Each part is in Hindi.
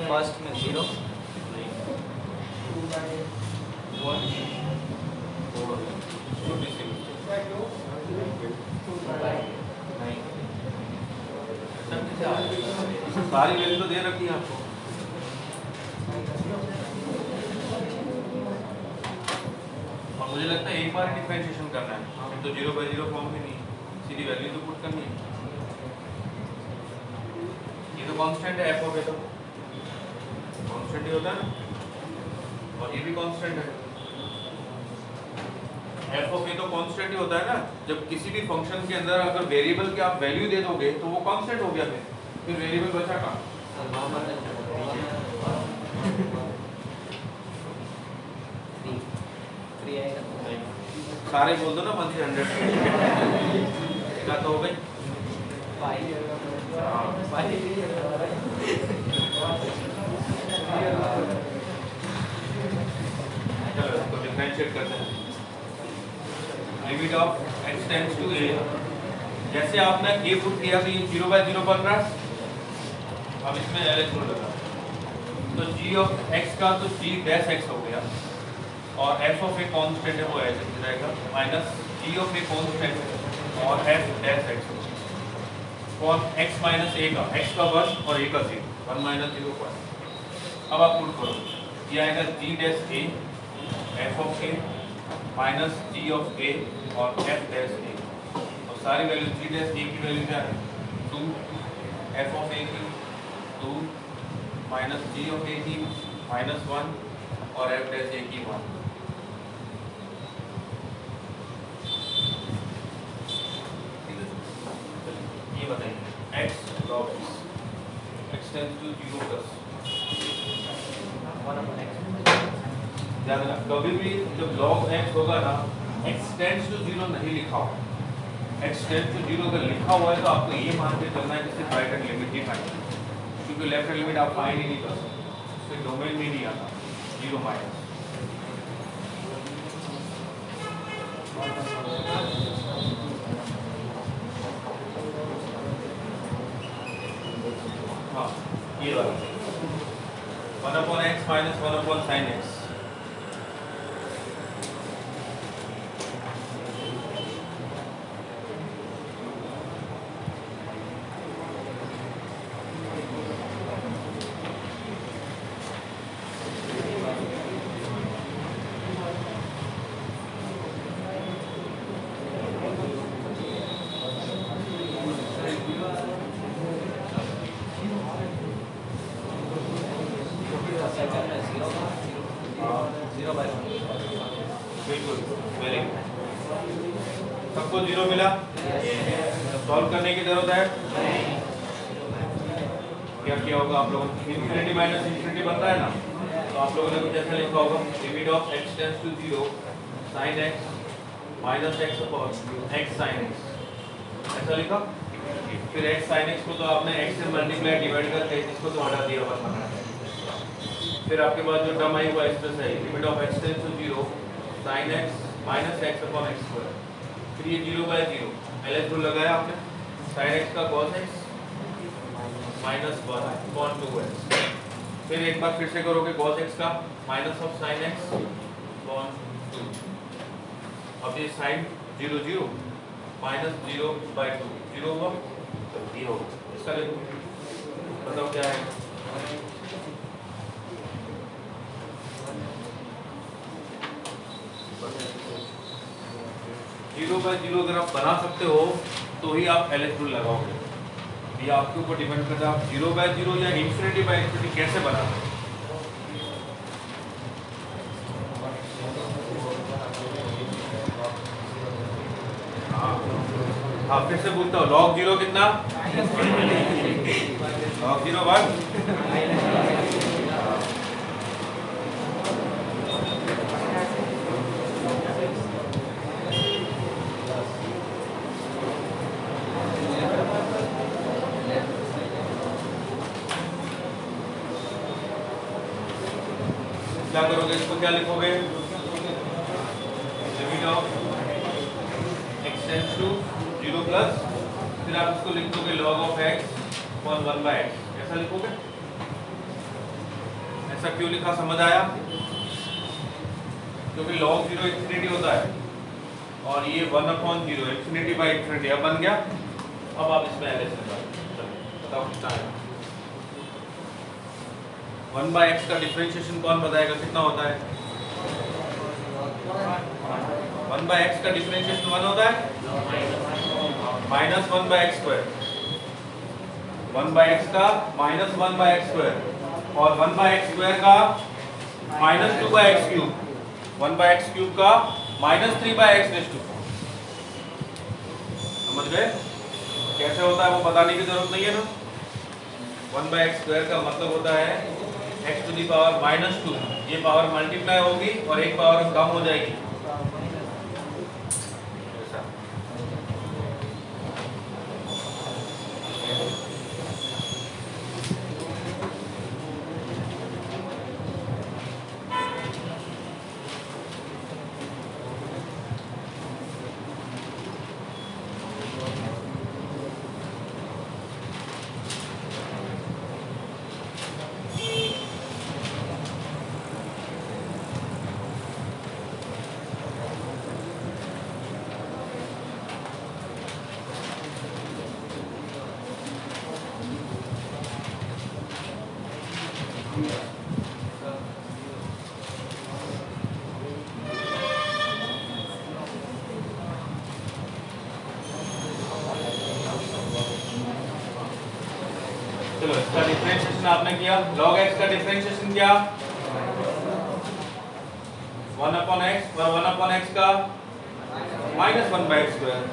फर्स्ट में 0 सारी वैल्यू तो दे रखी है आपको। और मुझे लगता है एक बार डिफरेंशिएशन करना है तो 0/0 फॉर्म में नहीं, सीधी वैल्यू तो पुट करनी है। ये तो कांस्टेंट है, एफ ऑफ ए तो कांस्टेंट ही होता है ना, और ये भी कांस्टेंट है। एफ ऑफ ए तो कांस्टेंट ही होता है ना। जब किसी भी फंक्शन के अंदर अगर वेरिएबल की आप वैल्यू दे दोगे तो वो कांस्टेंट हो गया, फिर वेरिएबल बचा कहाँ? सारे बोल दो ना 1 से 100 क्या तो हो गई। चलो इसको डिफरेंशिएट करते हैं। Limit of x tends to a, जैसे आपने a पुट किया तो ये 0/0 बन रहा है। अब इसमें LH को लगा तो g ऑफ x का तो g डैश x हो गया, और f ऑफ a कांस्टेंट है वो ऐसे रहेगा minus g of a constant और f डैश x होगा फॉर x माइनस a का, x का 1 और a का 0, 1 - 0 1। अब आप पुट करो, ये आएगा g dash a f of a minus g of a और f डैश a, और सारी वैल्यू g डैश a की वैल्यू क्या है 2, f ऑफ a की 2 माइनस g ऑफ a की -1 और f डैश a की 1। ये बताइए x log x tends to 0 plus 1/x। ध्यान रखना कभी भी जब log x होगा ना, x टेंड्स टू 0 नहीं लिखा हो। x टेंड्स टू 0 अगर लिखा हुआ है तो आपको ये मान के चलना है कि सिर्फ राइट हैंड लिमिट ही फाइंड, क्योंकि लेफ्ट हैंड लिमिट आप फाइंड ही नहीं कर सकते, उसके डोमेन में नहीं आता 0 माइनस। हाँ ये वाला 1/x माइनस 1/sin x। बिल्कुल वेरी गुड, सबको 0 मिला। सॉल्व करने की जरूरत है, क्या किया होगा आप लोगों ने, इन्फिनिटी माइनस इन्फिनिटी बनता है ना, तो आप लोगों ने कुछ ऐसा लिखा होगा limit of x tends to 0 sin x minus x upon x sin x, ऐसा लिखा। फिर x sin x को तो आपने x से मल्टीप्लाई डिवाइड करके इसको तो हटा दिया बस। फिर आपके पास जो टर्म आई वो एक्सप्रेस है limit of x tends to 0 sin x minus x upon x square. फिर ये 0/0 LH रूल लगाया आपने, sin x का cos x minus 1 upon 2x। फिर एक बार फिर से करोगे cos x का minus of sin x upon 2। अब ये sin 0 0 माइनस 0/2 0 हुआ, ये होगा इसका देखो, बताओ क्या है। जीरो बाय जीरो अगर आप बना सकते हो तो ही आप LH रूल लगाओगे, ये आपके ऊपर डिपेंड करता है आप 0/0 या इन्फिनिटी बाय इन्फिनिटी कैसे बना सकते हो। हाँ फिर से बोलता हूँ log 0 कितना log 0 1 क्या करोगे, इसको क्या लिखोगे, limit of x tends to 0 plus, फिर आप इसको लिख दोगे log of x upon 1/x, ऐसा लिखोगे। ऐसा क्यों लिखा, समझ आया? क्योंकि log 0 इंफिनिटी होता है और ये 1/0 इंफिनिटी बाई इंफिनिटी अब बन गया। अब आप इसमें एल एस बताओ कितना है। 1/x का डिफरेंशिएशन कौन बताएगा, कितना होता है? 1/x का डिफरेंशिएशन 1 होता है, माइनस 1/x स्क्वायर, 1/x का माइनस 1/x स्क्वायर और 1/x स्क्वायर का minus 2/x cube, 1/x cube का माइनस 3/x रेज़ टू 4। समझ गए कैसे होता है, वो बताने की जरूरत नहीं है ना। 1/x स्क्वायर का मतलब होता है x टू दी पावर -2, ये पावर मल्टीप्लाई होगी और एक पावर कम हो जाएगी। चलो इसका डिफरेंशिएशन आपने किया, log x का डिफरेंशिएशन क्या, 1/x और 1/x का माइनस 1/x स्क्वायर।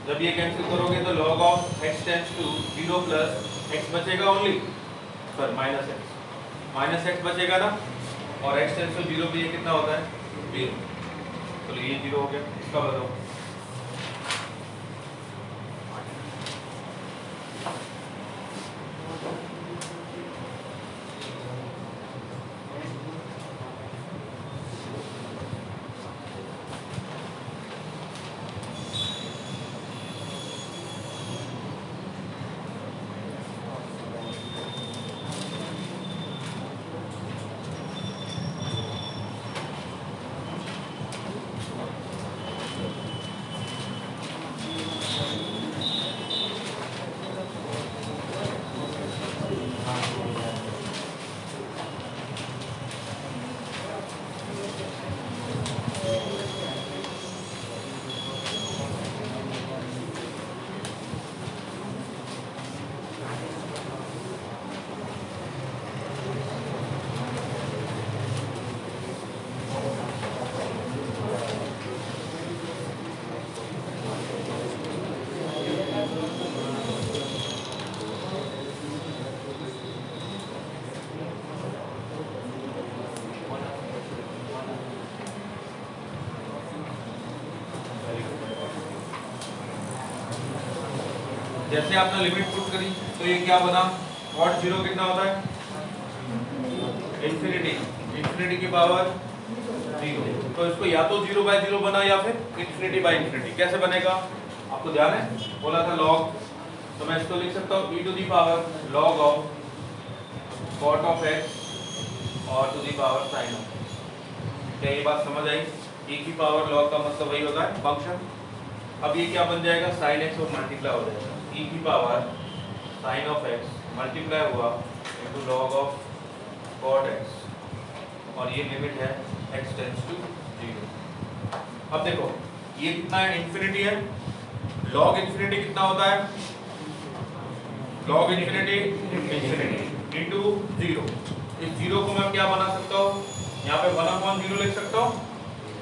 जब ये कैंसिल करोगे तो log of x tends to 0 plus x बचेगा ओनली, सॉरी माइनस x बचेगा ना, और x टेंड्स टू 0 पे ये कितना होता है, 0। चलो ये 0 हो गया, इसका बताओ। जैसे आपने लिमिट पुट करी तो ये क्या बना, cot 0 कितना होता है, इंफिनिटी, इंफिनिटी की पावर 0। तो इसको या तो 0/0 बना या फिर इंफिनिटी बाय इंफिनिटी। कैसे बनेगा आपको ध्यान है, बोला था log, तो मैं इसको लिख सकता हूँ e to the power log of cot of x और to the power sin of x। क्या ये बात समझ आई? e की पावर log का मतलब वही होता है फंक्शन। अब ये क्या बन जाएगा, sin x और मल्टीप्लाई हो जाएगा, e की power sin of x multiply हुआ into log of cot x, और ये लिमिट है x टेंड्स टू 0। अब देखो ये कितना है, इंफिनिटी है, log इंफिनिटी कितना होता है, log इंफिनिटी इनटू 0। इस 0 को मैं क्या बना सकता हूँ, यहाँ पे 1/0 लिख सकता हूँ,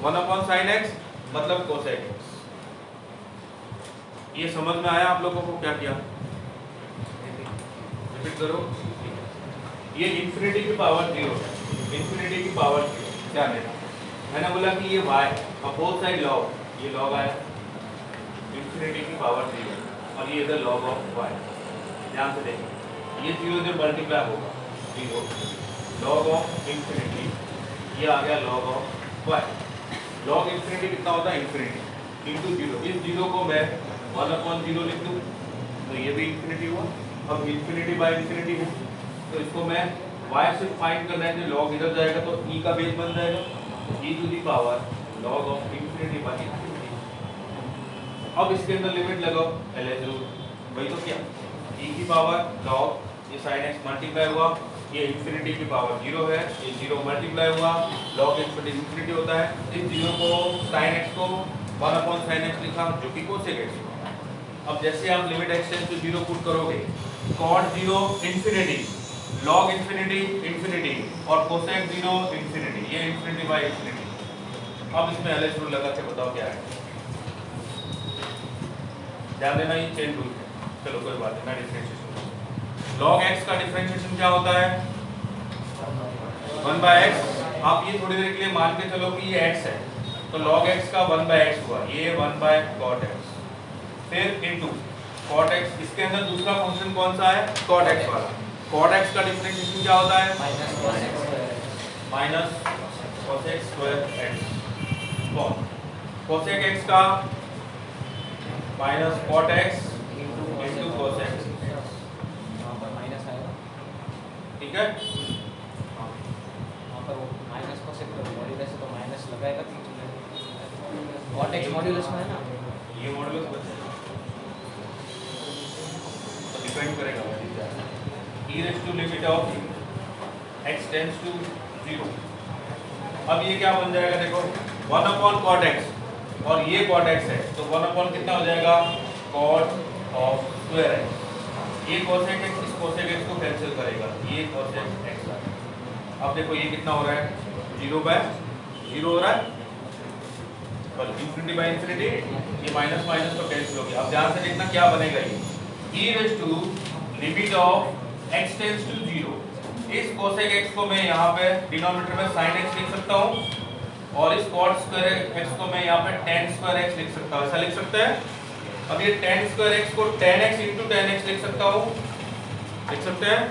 1/sin x मतलब cosec x। ये समझ में आया आप लोगों को, क्या किया, कैलकुलेट करो। ये इंफिनिटी की पावर 0 है, इंफिनिटी की पावर 0 क्या लेना। मैंने बोला कि ये y और बोथ साइड लॉग, ये लॉग आया इंफिनिटी की पावर 0 और ये इधर लॉग ऑफ y। ध्यान से देखिए ये 0 से मल्टीप्लाई होगा 0 लॉग ऑफ इंफिनिटी, ये आ गया log of y। Log infinity कितना होता है, इंफिनिटी इंटू 0। इस 0 को मैं 1/0 लिख दूँ तो ये भी इंफिनिटी हुआ। अब इंफिनिटी बाय इंफिनिटी है तो इसको मैं y से फाइंड करना है, लॉग इधर जाएगा तो e का बेस बन जाएगा e to the power log of infinity by infinity. अब इसके अंदर लिमिट लगाओ LH रूल, वही तो क्या e की पावर लॉग ये sin x मल्टीप्लाई हुआ, ये इंफिनिटी की पावर 0 है, ये 0 मल्टीप्लाई हुआ लॉग इंफिनिटी होता है। इस 0 को sin x को 1/sin x लिखा जो कि cosec x। अब जैसे आप लिमिट एक्सटेंड टू 0 पुट करोगे cot 0 infinity, log infinity infinity और cosec 0 इंफिनिटी, ये इंफिनिटी बाय इंफिनिटी। अब इसमें LH रूल लगा के बताओ क्या है, ध्यान देना ये चेन रूल है। चलो कोई बात नहीं, डिफरेंशिएशन log x का डिफरेंशिएशन क्या होता है 1/x। आप ये थोड़ी देर के लिए मान के चलो कि ये x है तो log x का 1/x हुआ, ये 1/cot x, फिर इनटू cot x। इसके अंदर दूसरा फंक्शन कौन सा है cot x वाला। cot x का डिफरेंशिएशन क्या होता है minus cosec square x, cosec x का minus cot x into cosec x, ठीक है। वहाँ पर माइनस cosec मॉड्यूलस तो माइनस लगाएगा cot x मॉड्यूलस में है ना, ये मॉडुलस बचेगा तो डिपेंड करेगा e raise to limit of x tends to 0। अब ये क्या बन जाएगा देखो 1/cot x और ये cot x है तो 1/ कितना हो जाएगा cot ऑफ स्क्वायर x। ये cosec x इस cosec x को कैंसिल करेगा, ये cosec x। अब देखो ये कितना हो रहा है 0/0 हो रहा है पर इंफिनिटी बाय इंफिनिटी, ये माइनस माइनस तो कैंसिल हो गया। अब ध्यान से देखना क्या बनेगा ये e raise to limit of x tends to 0। इस cosec x को मैं यहाँ पे डिनोमिनेटर में sin x लिख सकता हूँ और इस cot स्क्वायर x को मैं यहाँ पे tan स्क्वायर x लिख सकता हूँ, ऐसा लिख सकते हैं। अब ये tan स्क्वायर x को tan x into tan x लिख सकता हूँ, लिख सकते हैं।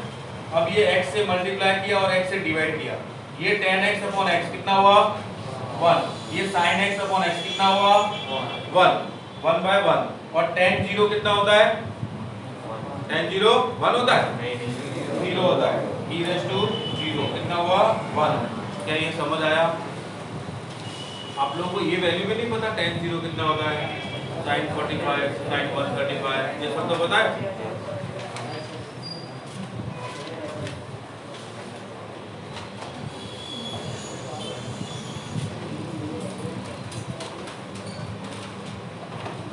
अब ये x से मल्टीप्लाई किया और x से डिवाइड किया, ये tan x अपॉन x कितना हुआ 1, ये sin x अपॉन x कितना हुआ 1/1 और tan 0 कितना होता है tan 0 1 होता है नहीं 0 होता है e रेज़ टू 0 कितना हुआ 1। क्या ये समझ आया आप लोगों को? ये वैल्यू में नहीं पता tan 0 कितना होता है sin 45 sin 135 ये सब तो पता है।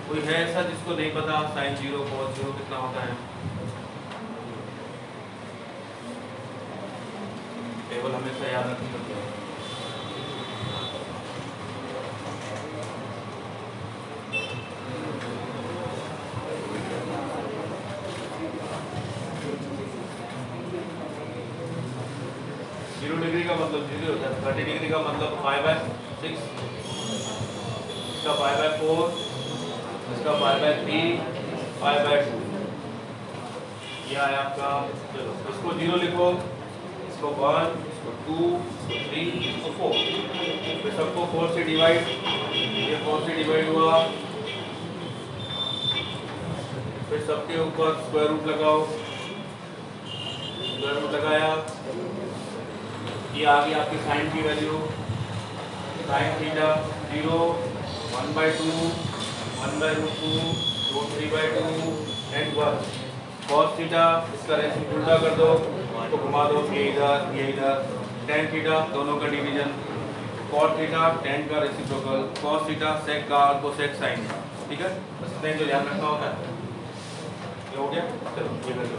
कोई है ऐसा जिसको नहीं पता sin 0 cos 0 कितना होता है? टेबल हमेशा याद रखनी पड़ती है। जीरो डिग्री का मतलब 0 होता है, 30 डिग्री का मतलब 5/6, इसका 5/4, इसका 5/3, 5/2 ये आया आपका। चलो इसको 0 लिखो, इसको 1, इसको 2, इसको 3, इसको 4, फिर सबको 4 से डिवाइड, ये 4 से डिवाइड हुआ, फिर सबके ऊपर स्क्वायर रूट लगाओ, स्क्वायर रूट लगाया, ये आ गई आपकी साइन की value sin theta 0 1/2 1/√2 2 3/2 and 1 cos theta, इसका रेशियो उल्टा कर दो, इसको घुमा दो, ये इधर tan थीटा दोनों का डिवीजन, cot थीटा tan का रेसिप्रोकल, cos थीटा sec का और cosec sin का, ठीक है। बस इतना ही तो ध्यान रखना होता है। ये हो गया, चलो ये कर दो।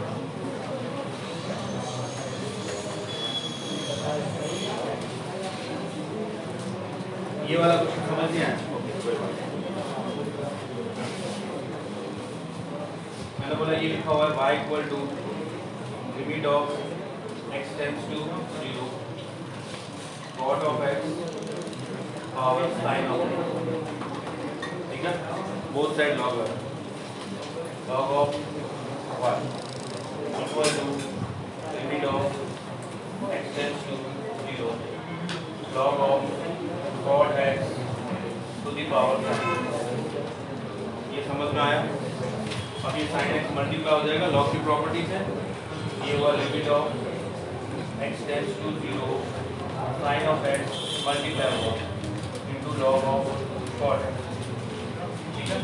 ये वाला कुछ समझ नहीं आया? ओके कोई बात नहीं। मैंने बोला ये लिखा हुआ है y equal to limit of x tends to 0 cot of x power sin of x, ठीक है, बोथ साइड log है, log of y equal to limit of x tends to 0 log of cot x to the power, ये समझ में आया। अब ये sin x मल्टीप्लाई हो जाएगा, log की प्रॉपर्टीज है, ये हुआ limit of x tends to 0 sin of x multiply होगा into log of cot x, ठीक है।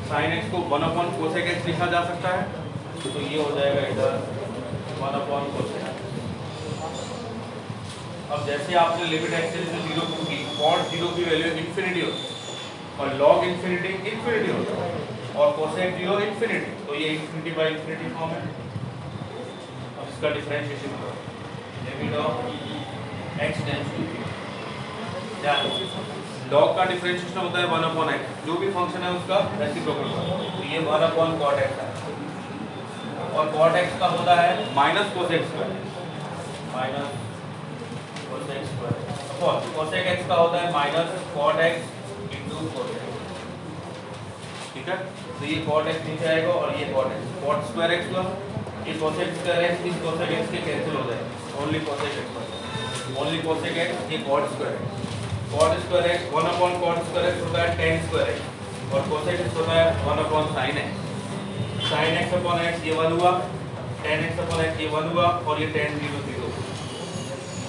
sin x को 1 cosec x लिखा जा सकता है, तो ये हो जाएगा इधर 1 cosec x। अब जैसे आपने लिमिट x टेंड्स टू 0 की, cot 0 की वैल्यू इन्फिनिटी होती है और log इन्फिनिटी इन्फिनिटी होता है और cosec 0 इन्फिनिटी, तो ये इन्फिनिटी बाय इन्फिनिटी फॉर्म है। अब इसका डिफरेंशिएशन करो, limit of x tends to 0, ध्यान log का डिफरेंशिएशन होता है 1/x, जो भी फंक्शन है उसका रेसिप्रोकल करो, तो ये 1/cot x है और cot x का होता है minus cosec square, minus cosec square और cosec x का होता है minus cot x into cosec, ठीक है। तो ये cot x नीचे आएगा और ये cot x, cot square x हुआ, ये cosec स्क्वायर x इस cosec x के कैंसिल हो जाएगा, ओनली cosec x बचा, ओनली cosec x, ये cot square x, cot square x 1/cot square x होता है tan स्क्वायर x और cosec x होता है 1/sin x, sin x upon x ये 1 हुआ, tan x upon x ये 1 हुआ और ये tan 0 0,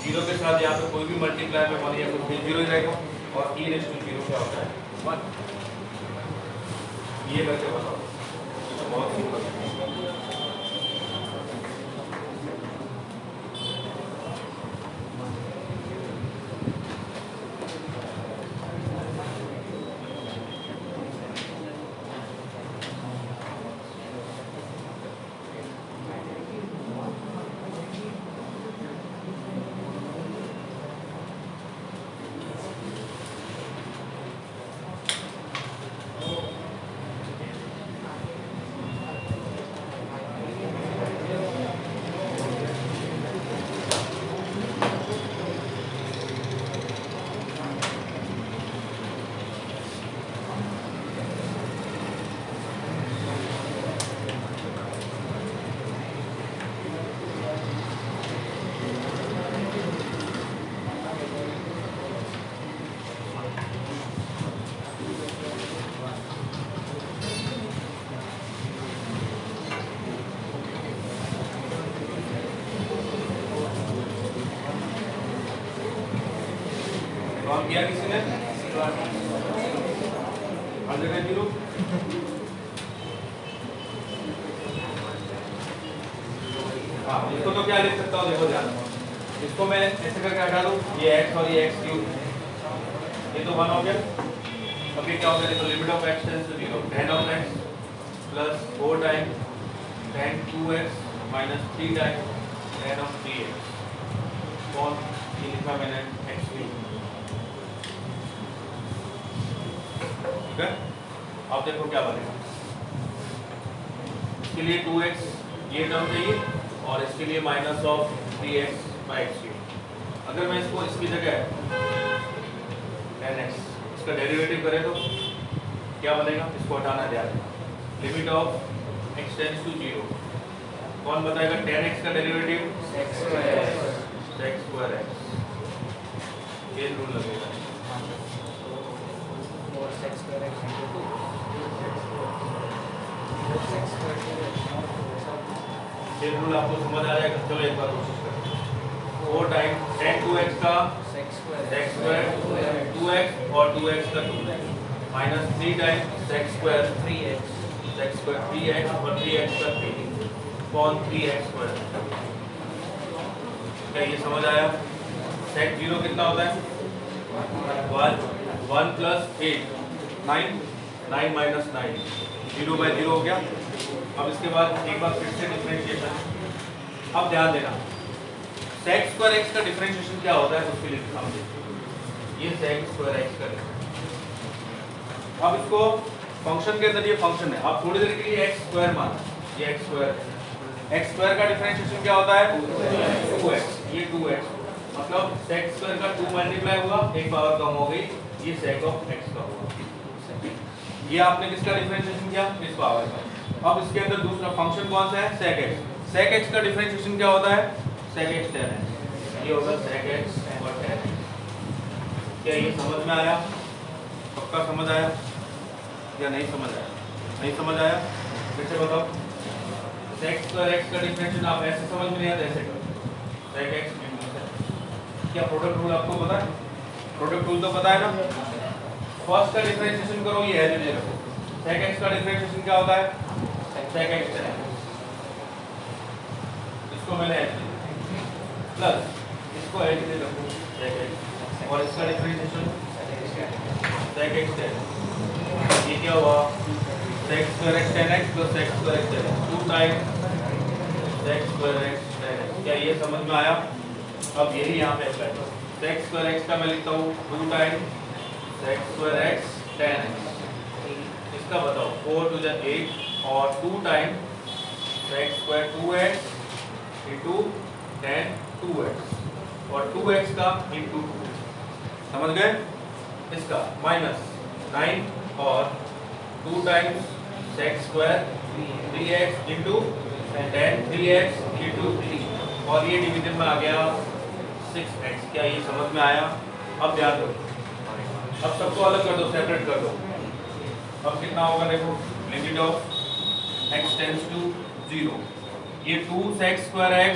0 के साथ यहाँ पे कोई भी मल्टीप्लाई में 1 या कुछ भी 0 ही रहेगा और e रेज़ टू 0 क्या होता है 1, ये करके बताओ, तो बहुत सिंपल है। किया किसी ने हर जगह 0, हाँ इसको तो क्या लिख सकता हूँ, देखो ध्यान, इसको मैं ऐसे करके हटा दूँ, ये x और ये x क्यूब, ये तो 1 हो गया। अब ये क्या हो गया, तो limit of x tends to 0 tan of x plus 4 time tan 2x minus 3 time tan of 3x, कौन ये लिखा मैंने x क्यूब, ठीक है। अब देखो क्या बनेगा, इसके लिए 2x ये टर्म चाहिए और इसके लिए minus of 3x by x cube. अगर मैं इसको इसकी जगह 10x इसका डेरिवेटिव करें तो क्या बनेगा, इसको हटाना ध्यान, limit of x tends to 0, कौन बताएगा 10x का डेरिवेटिव x स्क्वायर x, ये रूल लगेगा, x square x into 2 x square, ये रूल आपको समझ आ जाएगा। चलो एक बार कोशिश करें, 4 टाइम tan 2x का x स्क्वायर 2x और 2x का 2 minus 3 time x square 3x और 3x का 3 कौन 3x स्क्वायर, क्या ये समझ आया। sec 0 कितना होता है 1 प्लस 8 9 माइनस 9 0/0 हो गया। अब इसके बाद एक बार फिर से डिफरेंशिएशन, अब ध्यान देना sec स्क्वायर x का डिफरेंशिएशन क्या होता है उसके लिए समझिए, ये sec स्क्वायर x का, अब इसको फंक्शन के अंदर ये फंक्शन है, आप थोड़ी देर के लिए x स्क्वायर माना, ये x स्क्वायर x स्क्वायर का डिफरेंशिएशन क्या होता है 2x, ये 2x मतलब sec स्क्वायर का 2 मल्टीप्लाई हुआ, एक पावर कम हो गई, ये sec ऑफ x का हुआ। ये आपने किसका डिफरेंशिएशन किया इस पावर का। अब इसके अंदर दूसरा फंक्शन कौन सा है sec x। sec x का डिफरेंशिएशन क्या होता है sec x tan x, ये होगा sec x और tan x। क्या ये समझ में आया, पक्का समझ आया या नहीं समझ आया? नहीं समझ आया फिर से बताओ। sec स्क्वायर x का डिफरेंशिएशन आप ऐसे समझ में नहीं आता, ऐसे करो sec x into sec। क्या प्रोडक्ट रूल आपको पता है? प्रोडक्ट रूल तो पता है ना। फर्स्ट का डिफरेंशिएशन करो, ये एज ले रखो। sec x का डिफरेंशिएशन क्या होता है sec x tan x, इसको मैंने एज ले प्लस इसको एज ले रखो sec x, और इसका differentiation sec x tan x। ये क्या हुआ sec square x tan x plus sec square x tan x 2 times sec square x tan x। क्या ये समझ में आया? अब यही यहाँ पे अप्लाई करो। sec स्क्वायर x का मैं लिखता हूँ 2 times sec square x tan x, इसका बताओ 4 to the 8 और 2 times sec square 2x into tan 2x और 2x का into 2, समझ गए? इसका माइनस 9 और 2 times sec square 3x into tan 3x into 3 और ये डिवीजन में आ गया 6x। क्या ये समझ में आया? अब ध्यान दो, अब सबको अलग कर दो, सेपरेट कर दो। अब कितना होगा देखो, limit of x tends to 0, ये 2 sec square x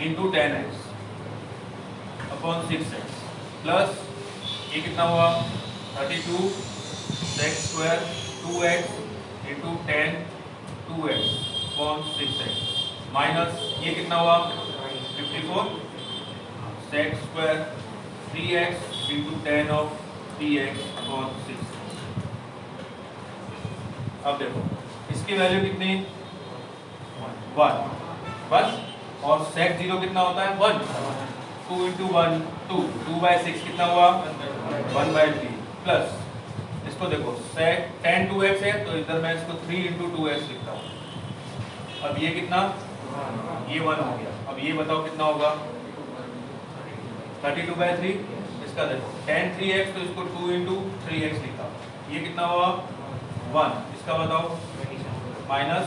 into tan x upon 6x plus ये कितना हुआ 32 sec square 2x into tan 2x upon 6x minus ये कितना हुआ 54 sec square 3x into tan of 3x upon 6। अब देखो इसकी वैल्यू कितनी 1 बस, और sec 0 कितना होता है 1, 2 into 1 2 by 6 कितना हुआ 1 by 3 प्लस इसको देखो sec tan 2x है तो इधर मैं इसको 3 into 2x लिखता हूँ। अब ये कितना ये 1 हो गया। अब ये बताओ कितना होगा 32 by 3, इसका देखो tan 3x तो इसको 2 into 3x लिखा, ये कितना हुआ 1, इसका बताओ माइनस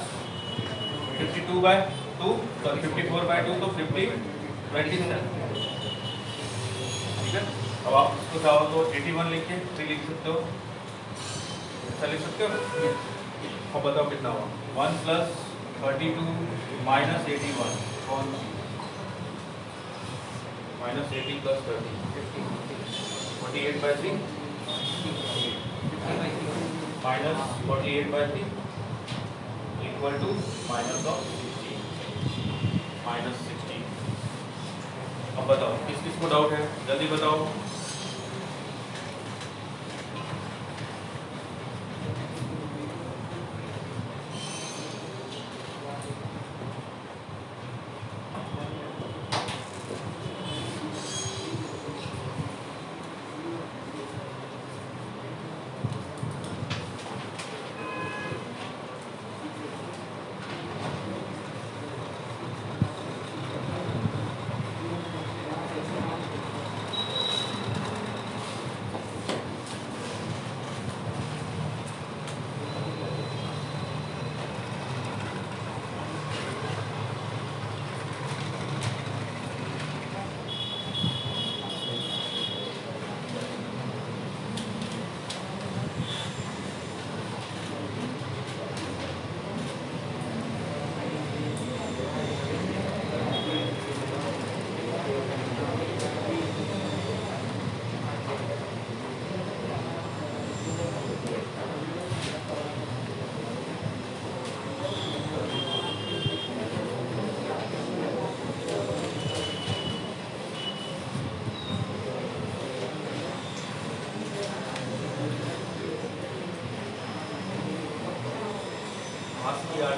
52 by 2 तो 54 by 2 तो 27, ठीक है। अब आप इसको चाहो तो 81 लिख के 3 लिख सकते हो, ऐसा लिख सकते हो। अब बताओ कितना हुआ 1 प्लस 32 माइनस 81 कौन सी minus 80 plus 30 48 by 3 minus 48 by 3 equal to minus of 16 minus 16। अब बताओ किस किस को डाउट है, जल्दी बताओ।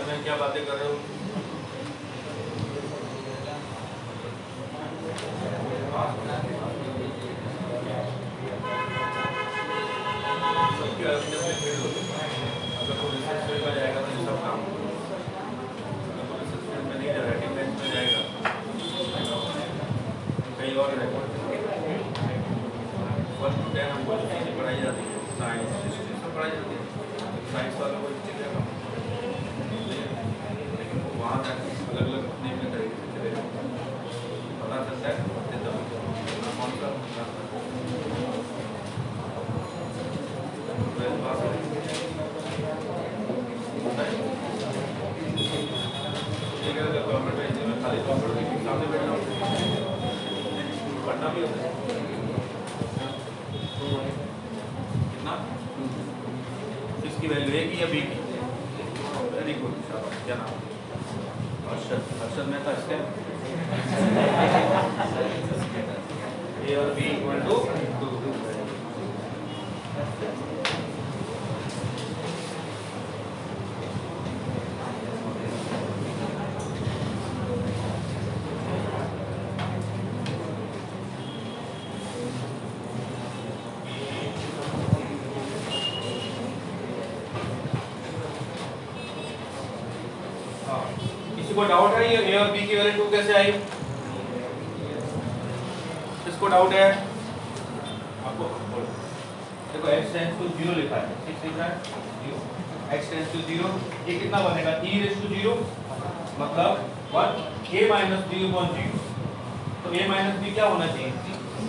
में क्या बातें कर रहे हो? सबके अपने अपने फील्ड होते हैं। अगर कोई रिसर्च फील्ड में जाएगा तो सब काम टेन हमको चीज़ें पढ़ाई जाती है, साइंस हिस्ट्री सब पढ़ाई जाती है, साइंस वालों को चीज़ें लेकिन वहाँ तक अलग अलग अपने अपने तरीके से चले पता चलता है पढ़ते तब कौन सा गवर्नमेंट एग्जाम में खाली कंप्यूटर के सामने बैठना पढ़ना भी होता है कितना इसकी वैल्यू है कि या बी की? वेरी गुड, शाबाश। क्या नाम? हर्षद मेहता। इसके ए और बी इक्वल टू 2। को डाउट है ये ए और बी की वैल्यू 2 कैसे आई? इसको डाउट है आपको? देखो x टेंड्स टू 0 लिखा है, ठीक लिखा है 0, x टेंड्स टू 0, ये कितना बनेगा e रेज़ टू 0 मतलब 1 a माइनस b upon 0, तो a माइनस b क्या होना चाहिए?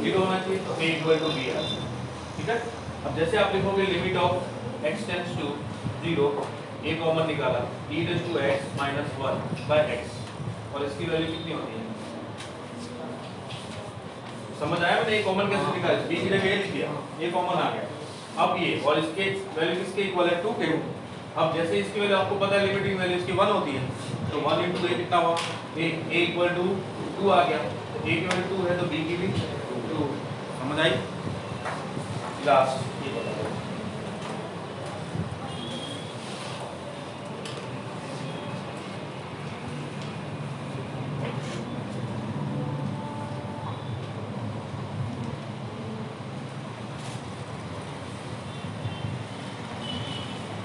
0 होना चाहिए, तो a इक्वल टू b है, ठीक है। अब जैसे आप लिखोगे limit of x tends to 0, a common निकाला e raise to x minus 1 by x, और इसकी वैल्यू कितनी होती है? समझ आया मैंने? a कॉमन कैसे निकाला? b की जगह a लिख दिया, a कॉमन आ गया। अब ये और इसके वैल्यू किसके इक्वल है? 2 के। अब जैसे इसकी वैल्यू आपको पता है लिमिटिंग वैल्यू इसकी 1 होती है, तो 1 * a कितना हुआ? a इक्वल टू 2 आ गया, a की वैल्यू 2 है तो b की भी 2। समझ आई? लास्ट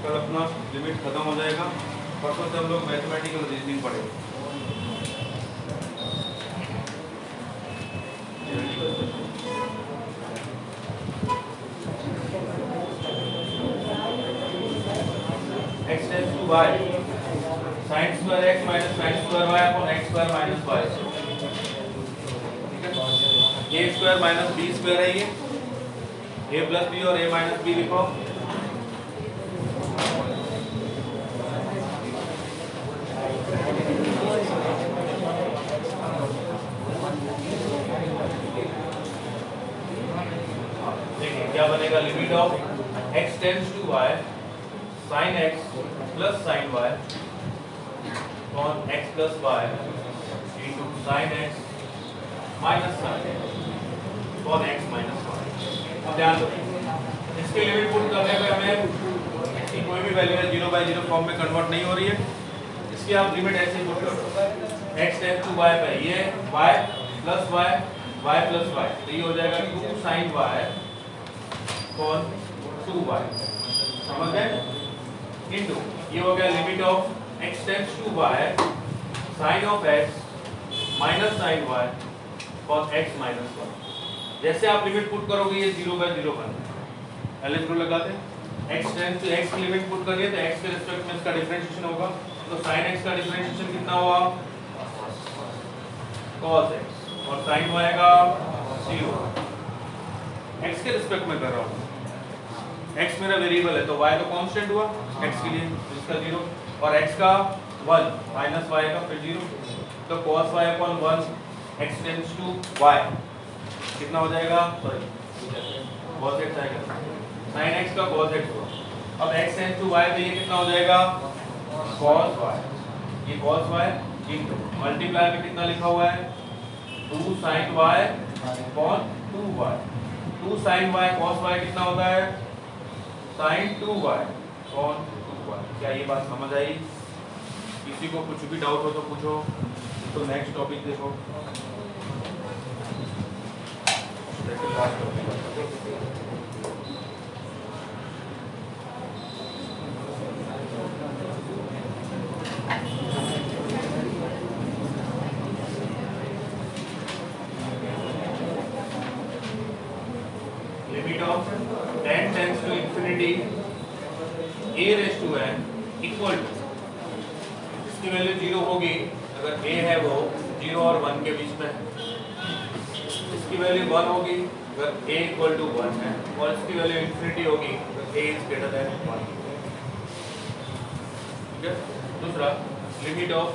कल अपना लिमिट खत्म हो जाएगा, परसों से हम लोग मैथमेटिकल रीजनिंग पढ़ेंगे। x tends to y sin square x minus sin square y upon x square minus y, ठीक है। a square minus b square है ये, a प्लस b और a माइनस b लिखो। क्या बनेगा? Limit of x tends to y sin x plus sin y upon x plus y into sin x minus sin x upon x minus y। अब ध्यान दो, इसके लिमिट पुट करने पे हमें इसकी कोई भी वैल्यू 0/0 फॉर्म में कन्वर्ट नहीं हो रही है। इसकी आप लिमिट ऐसे पुट करो, x टेंड्स टू y पे ये y plus y plus y, तो ये हो जाएगा 2 sin y अपॉन 2y। समझ गए? इनटू ये हो गया limit of x tends to y sin of x minus sin y upon x minus 1। जैसे आप लिमिट पुट करोगे ये 0/0 बन जाएगा। एल रूल लगाते हैं, x टेंड्स टू x की लिमिट पुट करिए तो x के रिस्पेक्ट में इसका डिफरेंशिएशन होगा, तो sin x का डिफरेंशिएशन कितना हुआ? cos x, और sin y का 0। x के रिस्पेक्ट में कर रहा हूँ, x मेरा वेरिएबल है तो y तो कांस्टेंट हुआ x के लिए, इसका 0, और x का 1 माइनस y का फिर 0, तो cos y upon 1 x tends to y कितना हो जाएगा? सॉरी cos x आएगा, sin x का cos x हुआ। अब x टेंड्स टू y तो ये कितना हो जाएगा? cos y, ये cos y इनटू मल्टीप्लाई में कितना लिखा हुआ है? 2 sin y upon 2y, 2 sin y cos y कितना होता है? sin 2y upon 2y। क्या ये बात समझ आई? किसी को कुछ भी डाउट हो तो पूछो, तो नेक्स्ट टॉपिक देखो। Last topic limit of infinity a raise to n equal to, इसकी वैल्यू 0 होगी अगर a है वो 0 और 1 के बीच में, इसकी वैल्यू 1 होगी अगर a इक्वल टू 1 है, और इसकी वैल्यू इंफिनिटी होगी अगर a इज ग्रेटर देन 1। ठीक है। दूसरा, limit of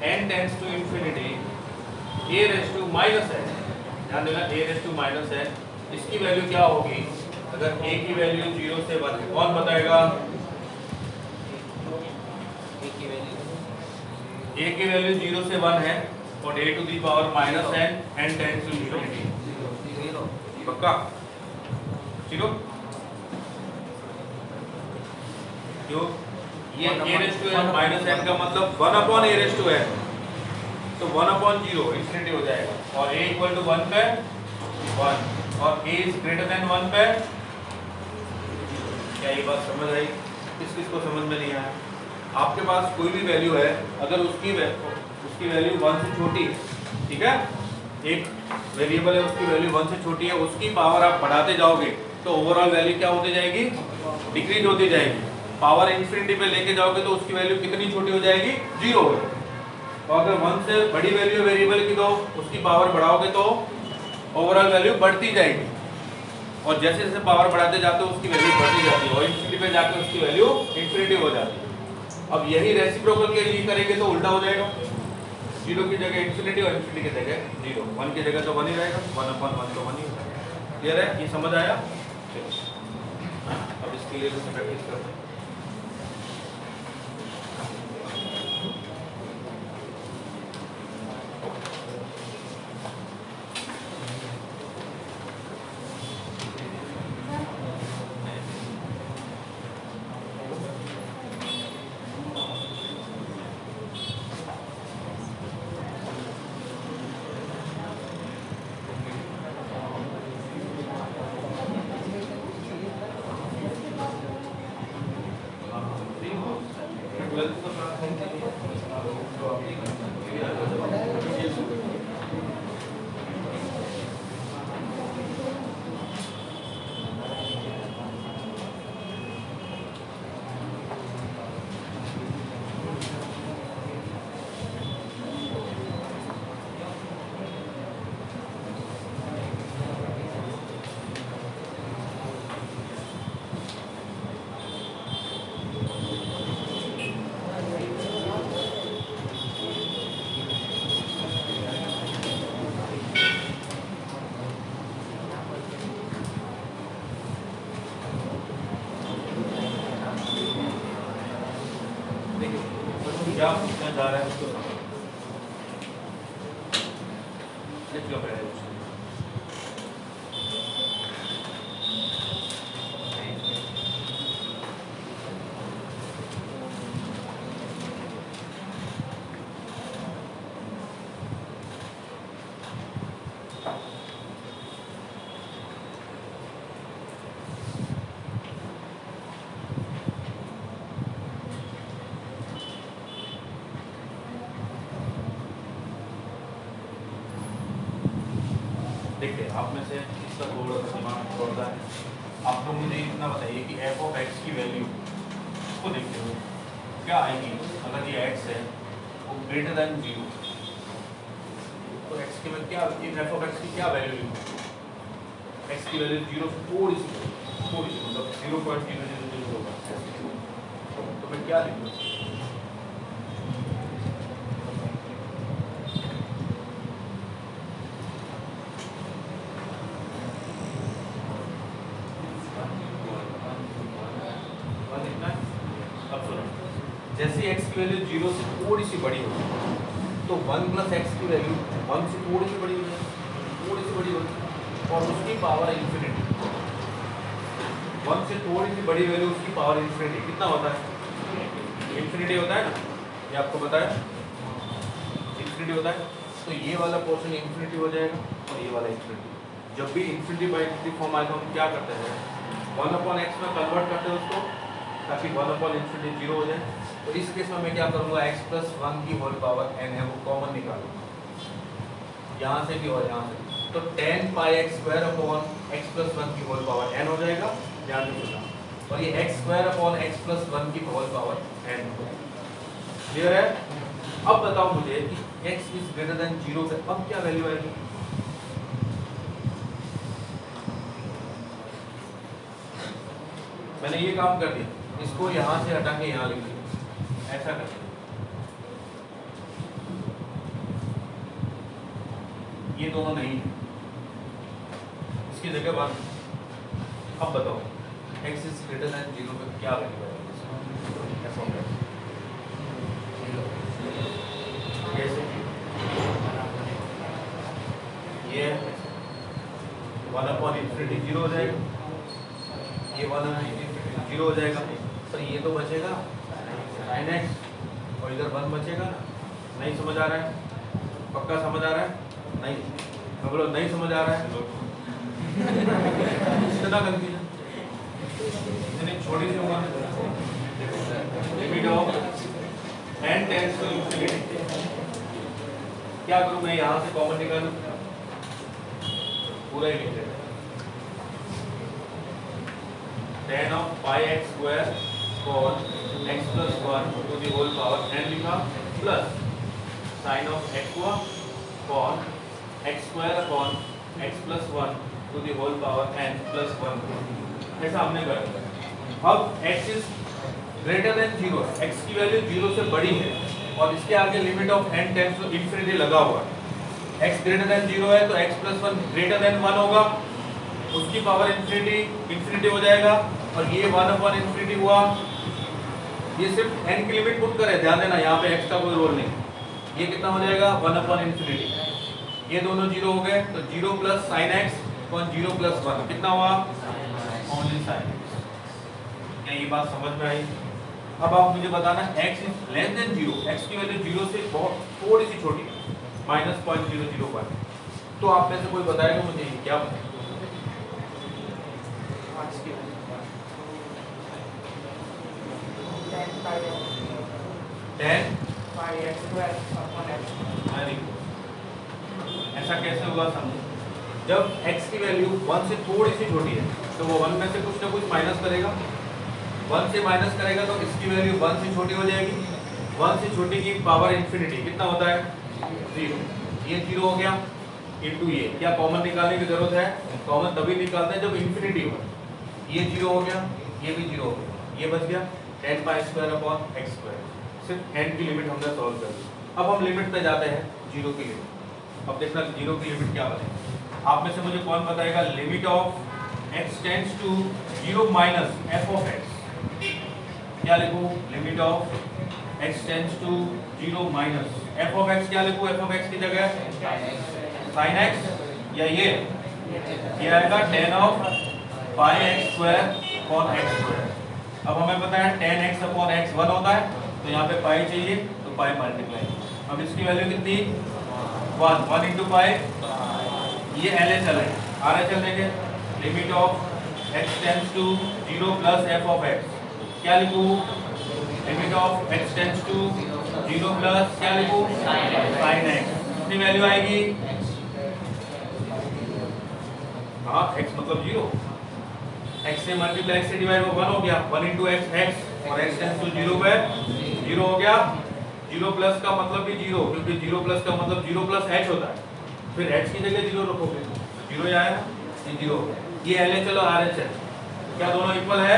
n tends to infinity a raise to minus n, ध्यान देना a raise to minus n, इसकी वैल्यू क्या होगी अगर a की वैल्यू 0 से 1 है। कौन बताएगा? a की वैल्यू 0 से 1 है और a to the power minus n tends to infinity, पक्का 0। जो ये a raise to n minus n का मतलब 1 upon a raise to n, तो 1 अपॉन 0 इंफिनिटी हो जाएगा, और a इक्वल टू 1 पे 1 और a इज ग्रेटर देन 1 पे। क्या ये बात समझ आई? किस को समझ में नहीं आया? आपके पास कोई भी वैल्यू है, अगर उसकी वैल्यू 1 से छोटी, ठीक है, एक वेरिएबल है उसकी वैल्यू 1 से छोटी है, उसकी पावर आप बढ़ाते जाओगे तो ओवरऑल वैल्यू क्या होती जाएगी? डिक्रीज होती जाएगी। पावर इंफिनिटी पे लेके जाओगे तो उसकी वैल्यू कितनी छोटी हो जाएगी? 0 हो जाएगी। तो अगर 1 से बड़ी वैल्यू वेरिएबल की तो उसकी पावर बढ़ाओगे तो ओवरऑल वैल्यू बढ़ती जाएगी, और जैसे जैसे पावर बढ़ाते जाते हो उसकी वैल्यू बढ़ती जाती है, और इंफिनिटी पे जाकर उसकी वैल्यू इंफिनिटी हो जाती है। अब यही रेसिप्रोकल के लिए करेंगे तो उल्टा हो जाएगा, 0 की जगह इंफिनिटी और इंफिनिटी की जगह 0, 1 की जगह तो 1 ही रहेगा, 1 अपॉन 1 तो 1 ही होगा। क्लियर है? ये समझ आया? अब इसके लिए कुछ प्रैक्टिस करते हैं। क्या पूछना चाह रहा है उसको लिख लो पहले। देखिए, आप में से इसका थोड़ा सा दिमाग छोड़ता है। आप लोग मुझे इतना बताइए कि f ऑफ x की वैल्यू को देखते हुए क्या आएगी अगर ये x है वो ग्रेटर देन 0, तो x के में क्या f ऑफ x की क्या वैल्यू लिखूं? x की वैल्यू 0 से थोड़ी सी मतलब 0.000 होगा, तो मैं क्या लिखूं? जैसे x की वैल्यू 0 से थोड़ी सी बड़ी होगी तो 1 प्लस x की वैल्यू 1 से थोड़ी सी बड़ी होगी, और उसकी पावर इंफिनिटी, 1 से थोड़ी सी बड़ी वैल्यू उसकी पावर इंफिनिटी कितना होता है? इंफिनिटी होता है ना, ये आपको बताया इंफिनिटी होता है। तो ये वाला पोर्शन इंफिनिटी हो जाएगा और ये वाला इंफिनिटी। जब भी इंफिनिटी बाई इंफिनिटी फॉर्म आए तो हम क्या करते हैं? 1 अपॉन x में कन्वर्ट करते हैं उसको, ताकि 1 अपॉन इंफिनिटी 0 हो जाए। तो इस केस में मैं क्या करूँगा? x प्लस 1 की होल पावर n है वो कॉमन निकालूंगा, यहाँ से भी और यहाँ से भी। तो tan पाई x square upon x plus 1 की होल पावर n हो जाएगा, ध्यान से सुनना, और ये x square upon x plus 1 की होल पावर n हो जाएगा। क्लियर है? अब बताओ मुझे कि x इज ग्रेटर देन 0 पे अब क्या वैल्यू आएगी? मैंने ये काम कर दिया, इसको यहां से हटा के यहां लिख दिया, ऐसा कर दिया, ये दोनों नहीं है, इसकी जगह 1। अब बताओ x इज ग्रेटर देन 0 पे क्या वैल्यू आएगी? कैसे? ये 1 अपॉन इंफिनिटी 0 हो जाएगा, ये 1 अपॉन इंफिनिटी 0 हो जाएगा, तो ये तो बचेगा sin x, और इधर 1 बचेगा ना। नहीं समझ आ रहा है? पक्का समझ आ रहा है? नहीं, तो बोलो नहीं समझ आ रहा है। इतना कंफ्यूजन, इतनी छोटी सी उम्र limit of n tends to infinity. क्या करूं मैं, यहां से कॉमन निकालूं, पूरा ही लिख देता, tan of pi x square upon x plus 1 to the whole power n लिखा, प्लस sin ऑफ x हुआ upon x square upon x plus 1 to the whole power n plus 1। ऐसा हमने कर दिया। अब x is greater than 0, x की वैल्यू 0 से बड़ी है और इसके आगे limit of n tends to infinity लगा हुआ है। x ग्रेटर देन 0 है तो x प्लस 1 ग्रेटर देन 1 होगा, उसकी पावर इंफिनिटी हो जाएगा, और ये 1 अपॉन इंफिनिटी हुआ। ये सिर्फ n की लिमिट पुट करे, ध्यान देना यहाँ पे x का कोई रोल नहीं। ये कितना हो जाएगा 1 अपॉन इंफिनिटी, ये दोनों 0 हो गए, तो 0 plus sine x upon 0 plus 1 कितना हुआ? Only sine x। क्या ये बात समझ में आई? अब आप मुझे बताना x is less than 0, x की वैल्यू 0 से बहुत थोड़ी सी छोटी है, -0.001, तो आप में से कोई बताएगा मुझे ये क्या बताएगा? ऐसा कैसे होगा समझो, जब x की वैल्यू 1 से थोड़ी सी छोटी है तो वो 1 में से कुछ ना कुछ माइनस करेगा, 1 से माइनस करेगा तो इसकी वैल्यू 1 से छोटी हो जाएगी, 1 से छोटी की पावर इंफिनिटी कितना होता है? 0। ये 0 हो गया इनटू ये, क्या कॉमन निकालने की जरूरत है? कॉमन तभी निकालते हैं जब इंफिनिटी हो। ये 0 हो गया, ये भी 0 हो गया, ये बच गया tan pi square upon x square. सिर्फ n की लिमिट हमने सॉल्व कर दी। अब हम लिमिट पे जाते हैं, 0 की लिमिट। अब देखना 0 की लिमिट क्या बनेगी। आप में से मुझे कौन बताएगा limit of x tends to 0 minus f of x? क्या लिखूं? Limit of x tends to 0 minus f of x, क्या लिखूं? f ऑफ x की जगह sin x, या ये आएगा tan of pi x square upon x square. अब हमें पता है tan x अपॉन x 1 होता है, तो यहाँ पे पाई चाहिए तो पाई मल्टीप्लाई। अब इसकी वैल्यू कितनी? 1 इंटू पाई, ये LHL है, RHL देंगे। Limit of x tends to 0 plus f of x, क्या लिखूं? Limit of x tends to 0 plus क्या लिखूं? sin x। कितनी वैल्यू आएगी? हाँ, x मतलब 0, x से मल्टीप्लाई x से डिवाइड 1 हो गया, 1 इंटू x x, और x टेंड्स टू 0 पे 0 हो गया। 0 प्लस का मतलब भी 0, क्योंकि 0 प्लस का मतलब 0 प्लस h होता है, फिर h की जगह 0 रखोगे, 0 आया ना, ये 0 हो गया। ये LHL और RHL क्या दोनों इक्वल है?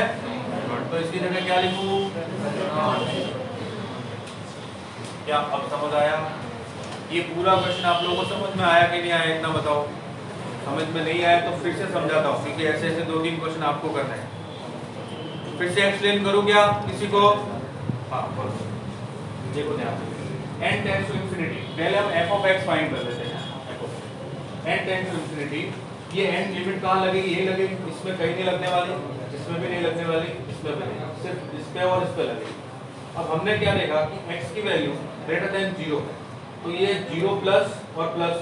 तो इसकी जगह क्या लिखूं? क्या अब समझ आया? ये पूरा क्वेश्चन आप लोगों को समझ में आया कि नहीं आया, इतना बताओ। समझ में नहीं आया तो फिर से समझाता हूँ, क्योंकि ऐसे ऐसे 2-3 क्वेश्चन आपको करना है। फिर से एक्सप्लेन करूँ क्या किसी को? हाँ बोलो, देखो ध्यान, n टेंड्स टू इंफिनिटी, पहले हम f ऑफ x फाइंड कर लेते हैं। n टेंड्स टू इंफिनिटी, ये n लिमिट कहाँ लगेगी? ये लगेगी, इसमें कहीं नहीं लगने वाली, इसमें भी नहीं लगने वाली, इसमें भी नहीं, सिर्फ इस पे और इस पे लगेगी। अब हमने क्या देखा कि x की वैल्यू ग्रेटर देन 0 है, तो ये 0 प्लस और प्लस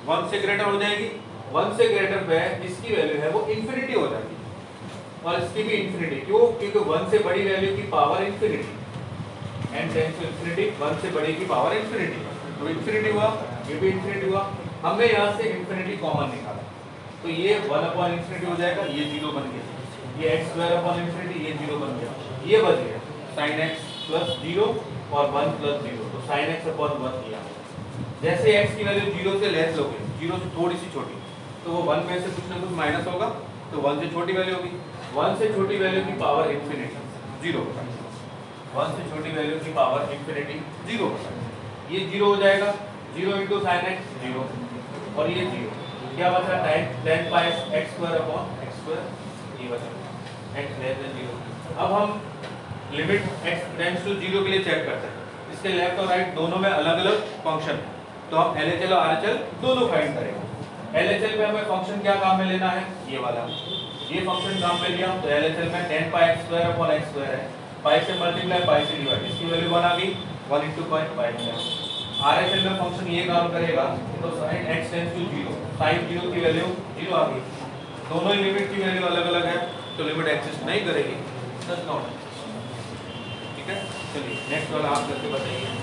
1 से ग्रेटर हो जाएगी। 1 से ग्रेटर पे इसकी वैल्यू है वो इंफिनिटी हो जाएगी, और इसकी भी इंफिनिटी। क्यों? क्योंकि 1 से बड़ी वैल्यू की power infinity, n tends to infinity, 1 से बड़ी की पावर इंफिनिटी, तो इंफिनिटी हुआ, ये भी इंफिनिटी हुआ। हमने यहाँ से इंफिनिटी कॉमन निकाला, तो ये 1/∞ हो जाएगा, ये 0 बन गया, ये x² ये 0 बन गया, ये बच गया sin x + 0 और 1 + 0, तो sin x/1 किया। जैसे x की वैल्यू 0 से लेस लोगे, 0 से थोड़ी सी छोटी, तो वो 1 में से कुछ ना कुछ माइनस होगा, तो 1 से छोटी वैल्यू होगी, 1 से छोटी वैल्यू की पावर इंफिनिटी 0 होगा, 1 से छोटी वैल्यू की पावर इंफिनिटी 0 होगा, ये 0 हो जाएगा, 0 × sin x 0 और ये 0, क्या बचा tan pi x²/x², ये बचा x < 0। अब हम लिमिट x टेंड्स टू 0 के लिए चेक करते हैं, इसके लेफ्ट और राइट दोनों में अलग अलग फंक्शन है, तो हम LHL और RHL दोनों फाइंड करेंगे। LHL में हमें फंक्शन क्या काम में लेना है, ये वाला, ये फंक्शन काम में लिया, तो LHL में tan pi x²/x² है, पाई से मल्टीप्लाई पाई से डिवाइड, इसकी वैल्यू बन आ गई 1 × पाई में। RHL में फंक्शन ये काम करेगा, तो sin x tends to 0, sin 0 की वैल्यू 0 आ गई, दोनों ही लिमिट की वैल्यू अलग अलग है, तो लिमिट एग्जिस्ट नहीं करेगी, डज नॉट। ठीक है, चलिए नेक्स्ट वाला आप करके बताइए।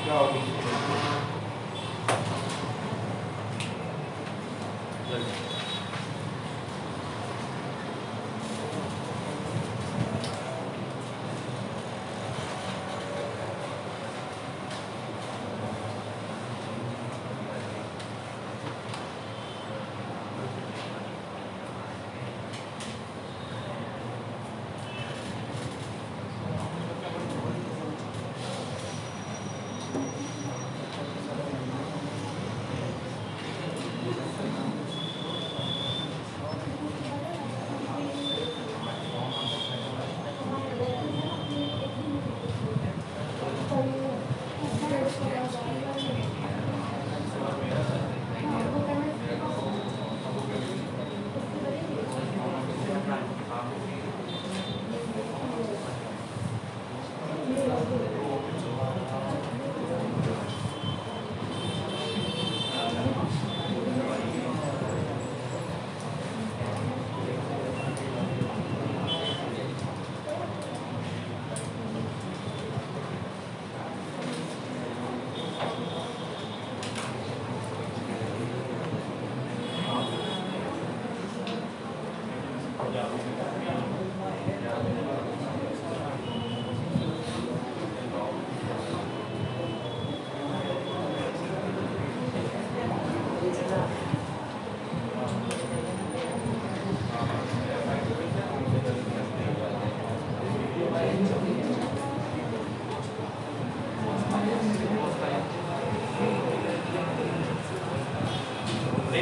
क्या होगी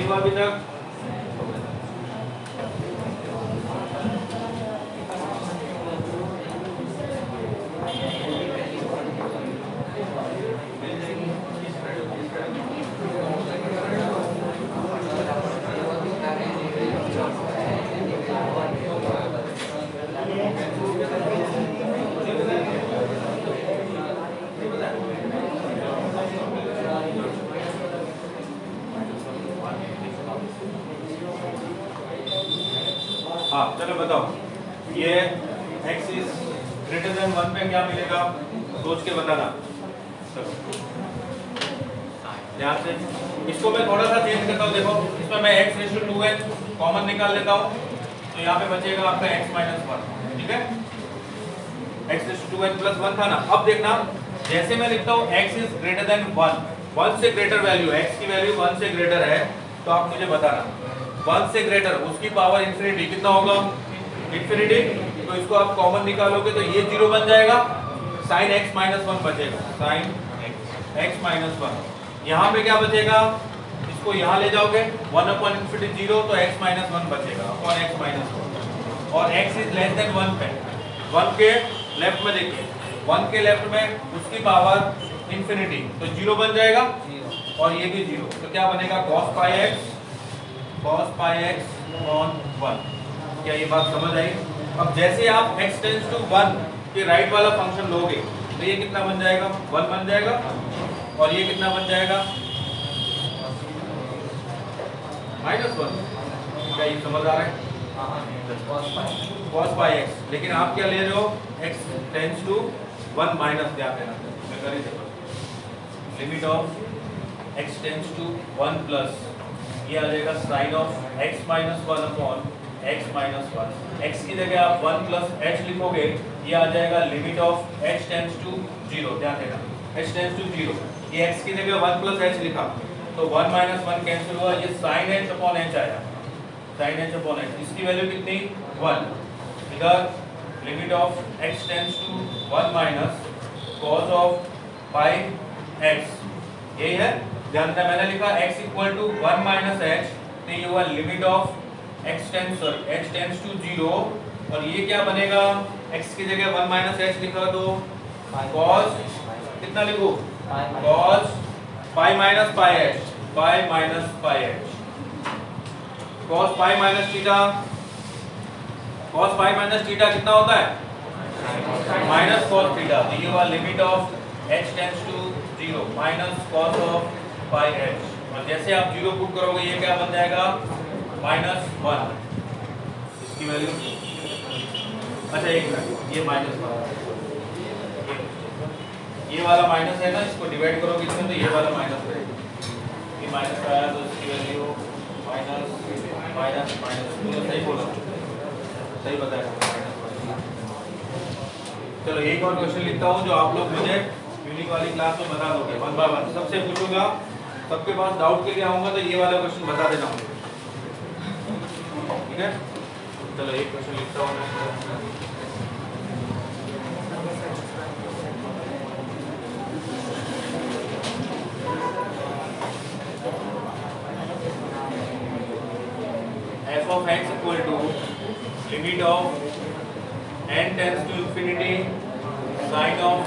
अभी तक? हाँ चलो बताओ, ये x इज ग्रेटर देन 1 पे क्या मिलेगा, सोच के बताना। चलो ध्यान से, इसको मैं थोड़ा सा चेंज करता हूँ। देखो इसमें मैं x⁻2n कॉमन निकाल लेता हूँ, तो यहाँ पे बचेगा आपका x-1। ठीक है, x⁻2n + 1 था ना। अब देखना, जैसे मैं लिखता हूँ x इज ग्रेटर देन 1, 1 से ग्रेटर वैल्यू, x की वैल्यू 1 से ग्रेटर है, तो आप मुझे बताना 1 से ग्रेटर उसकी पावर इंफिनिटी कितना होगा, इंफिनिटी तो इसको आप कॉमन निकालोगे तो ये 0 बन जाएगा, साइन x माइनस 1 बचेगा, साइन x माइनस 1। यहाँ पे क्या बचेगा, इसको यहाँ ले जाओगे 1 अपॉन इन्फिनिटी 0 तो x माइनस 1 बचेगा अपॉन x माइनस 1, और x इज लेस देन 1 पे 1 के लेफ्ट में देखिए 1 के लेफ्ट में उसकी पावर इन्फिनिटी तो 0 बन जाएगा, और ये भी 0, तो क्या बनेगा cos pi x अपॉन 1। क्या ये बात समझ आई? अब जैसे आप x टेंड्स टू 1 के राइट वाला फंक्शन लोगे तो ये कितना बन जाएगा, 1 बन जाएगा, और ये कितना बन जाएगा, -1। क्या ये समझ आ रहा है? cos pi x, लेकिन आप क्या ले रहे हो, x टेंड्स टू 1 माइनस, ध्यान देना मैं कर ही देता हूं, limit of x tends to 1 plus ये आ जाएगा sine of x minus 1 upon x minus 1। x की जगह आप 1 प्लस h लिखोगे, ये आ जाएगा limit of h tends to 0, ध्यान देना h टेंड्स टू 0, ये x की जगह 1 प्लस h लिखा तो 1 माइनस 1 कैंसिल हुआ, ये साइन h अपॉन h आया, साइन h अपॉन h, इसकी वैल्यू कितनी 1। इधर limit of x tends to 1 minus cos of pi x, यही है, ध्यान देना मैंने लिखा x equal to 1 minus h, तो ये हुआ limit of h tends to 0, और ये क्या बनेगा, x की जगह 1 माइनस h लिखा तो cos कितना लिखो, cos pi minus pi h, pi minus pi h, cos pi minus theta, cos pi minus theta कितना होता है, माइनस cos थीटा, तो ये हुआ limit of h tends to 0 minus cos of pi h, और जैसे आप 0 पुट करोगे ये क्या बन जाएगा, -1, इसकी वैल्यू, अच्छा एक मिनट, ये -1, ये वाला माइनस है ना, इसको डिवाइड करोगे इसमें तो ये वाला माइनस है, ये माइनस आया तो इसकी वैल्यू माइनस, तो सही बोला, सही बताया। चलो एक और क्वेश्चन लिखता हूँ जो आप लोग मुझे यूनिक वाली क्लास में बता दोगे, 1 बाय 1 सबसे पूछूंगा, सबके पास डाउट के लिए आऊंगा तो ये वाला क्वेश्चन बता देना मुझे, ठीक है? चलो एक क्वेश्चन लिखता हूँ मैं, f of x equal to limit of n tends to infinity sin of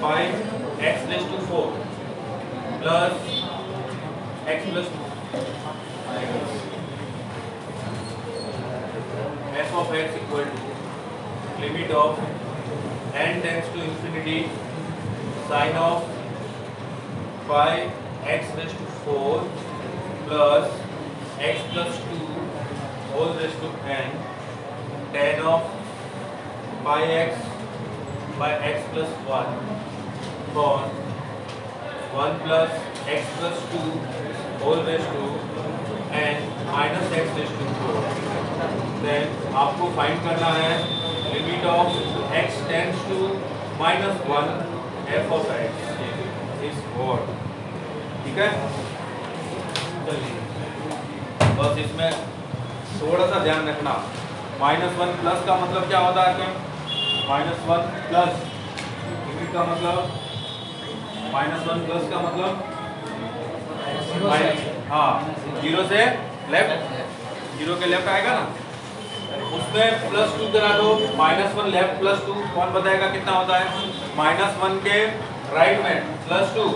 pi x raised to 4 plus x plus 2, f of x equal to limit of n tends to infinity sin of pi x raised to 4 plus x plus 2 whole raised to n tan of pi x by x plus 1 upon 1 plus x plus 2 whole raised to n minus x raised to 4। then आपको फाइंड करना है limit of x tends to -1 f of x is what, ठीक है? चलिए बस इसमें थोड़ा सा ध्यान रखना, -1 प्लस का मतलब क्या होता है, -1 प्लस लिमिट का मतलब, -1 प्लस का मतलब हाँ 0 से लेफ्ट, 0 के लेफ्ट आएगा ना, उसमें +2 करा दो, -1 लेफ्ट प्लस 2 कौन बताएगा कितना होता है, -1 के राइट में +2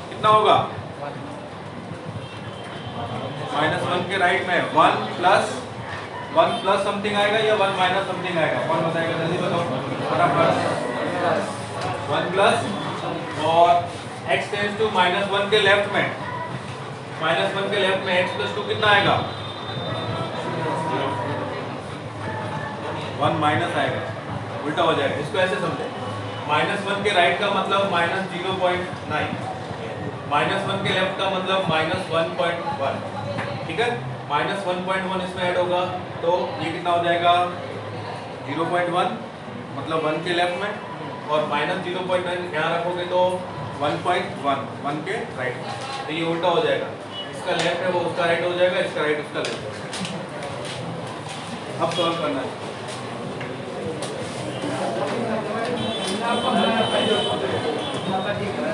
कितना होगा, -1 के राइट में 1 प्लस समथिंग आएगा या 1 माइनस समथिंग आएगा, कौन बताएगा, जल्दी बताओ फटाफट, 1 प्लस, और x टेंड्स टू -1 के लेफ्ट में, -1 के लेफ्ट में x प्लस 2 कितना आएगा, 1 माइनस आएगा, उल्टा हो जाएगा, इसको ऐसे समझे, -1 के राइट का मतलब -0.9, -1 के लेफ्ट का मतलब -1.1, ठीक है, -1.1 इसमें ऐड होगा तो ये कितना हो जाएगा 0.1, मतलब 1 के लेफ्ट में, और -0.9 यहाँ रखोगे तो 1.1 के राइट में, तो ये उल्टा हो जाएगा, इसका लेफ्ट है वो उसका राइट हो जाएगा, इसका राइट उसका लेफ्ट हो जाएगा। अब सॉल्व करना है, आपको